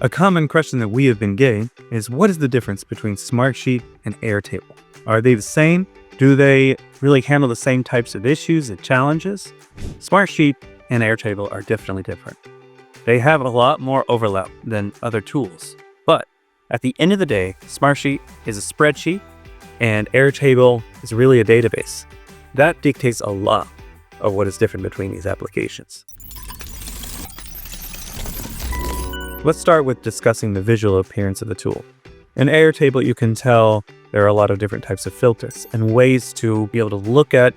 A common question that we have been getting is, what is the difference between Smartsheet and Airtable? Are they the same? Do they really handle the same types of issues and challenges? Smartsheet and Airtable are definitely different. They have a lot more overlap than other tools. But at the end of the day, Smartsheet is a spreadsheet and Airtable is really a database. That dictates a lot of what is different between these applications. Let's start with discussing the visual appearance of the tool. In Airtable, you can tell there are a lot of different types of filters and ways to be able to look at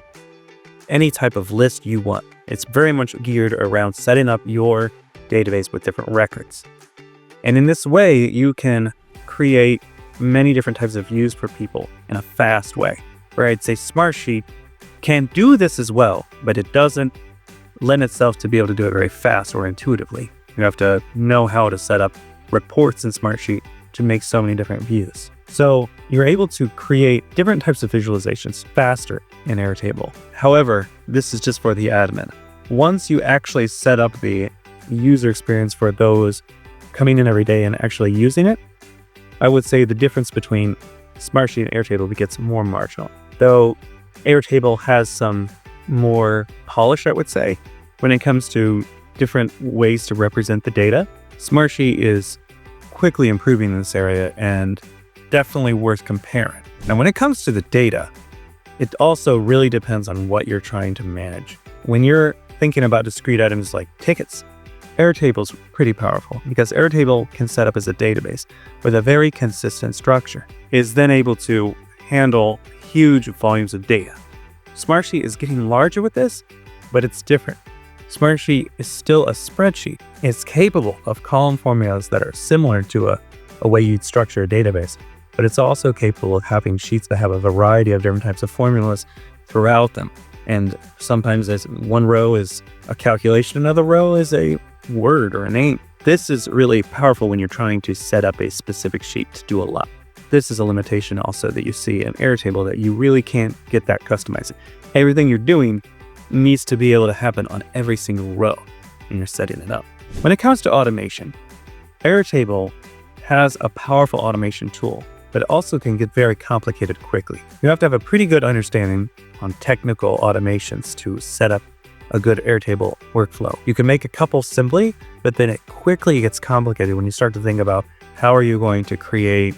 any type of list you want. It's very much geared around setting up your database with different records. And in this way, you can create many different types of views for people in a fast way. Where I'd say Smartsheet can do this as well, but it doesn't lend itself to be able to do it very fast or intuitively. You have to know how to set up reports in Smartsheet to make so many different views. So you're able to create different types of visualizations faster in Airtable. However, this is just for the admin. Once you actually set up the user experience for those coming in every day and actually using it, I would say the difference between Smartsheet and Airtable gets more marginal. Though Airtable has some more polish, I would say, when it comes to different ways to represent the data. Smartsheet is quickly improving in this area and definitely worth comparing. Now, when it comes to the data, it also really depends on what you're trying to manage. When you're thinking about discrete items like tickets, Airtable's pretty powerful because Airtable can set up as a database with a very consistent structure. It is then able to handle huge volumes of data. Smartsheet is getting larger with this, but it's different. Smartsheet is still a spreadsheet. It's capable of column formulas that are similar to a way you'd structure a database, but it's also capable of having sheets that have a variety of different types of formulas throughout them. And sometimes one row is a calculation, another row is a word or a name. This is really powerful when you're trying to set up a specific sheet to do a lot. This is a limitation also that you see in Airtable, that you really can't get that customized. Everything you're doing needs to be able to happen on every single row when you're setting it up. When it comes to automation, Airtable has a powerful automation tool, but it also can get very complicated quickly. You have to have a pretty good understanding on technical automations to set up a good Airtable workflow. You can make a couple simply, but then it quickly gets complicated when you start to think about how are you going to create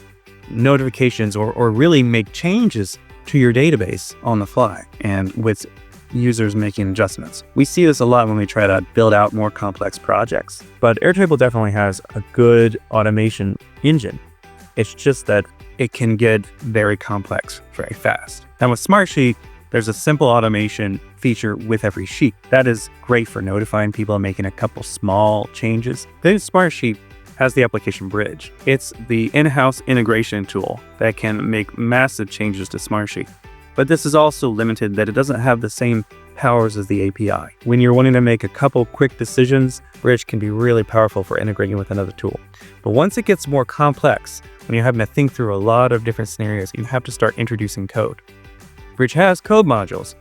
notifications or really make changes to your database on the fly and with users making adjustments. We see this a lot when we try to build out more complex projects, but Airtable definitely has a good automation engine. It's just that it can get very complex very fast. Now with Smartsheet, there's a simple automation feature with every sheet. That is great for notifying people and making a couple small changes. Then Smartsheet has the application Bridge. It's the in-house integration tool that can make massive changes to Smartsheet. But this is also limited that it doesn't have the same powers as the API. When you're wanting to make a couple quick decisions, Bridge can be really powerful for integrating with another tool. But once it gets more complex, when you're having to think through a lot of different scenarios, you have to start introducing code. Bridge has code modules,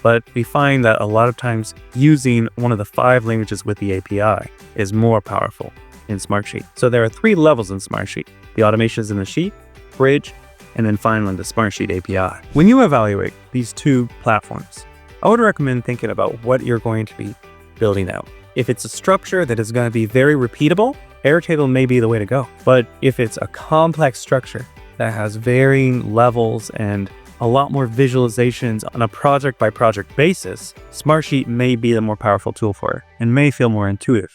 but we find that a lot of times using one of the 5 languages with the API is more powerful in Smartsheet. So there are 3 levels in Smartsheet: the automations in the sheet, Bridge, and then finally the Smartsheet API. When you evaluate these 2 platforms, I would recommend thinking about what you're going to be building out. If it's a structure that is going to be very repeatable, Airtable may be the way to go. But if it's a complex structure that has varying levels and a lot more visualizations on a project by project basis, Smartsheet may be the more powerful tool for it and may feel more intuitive.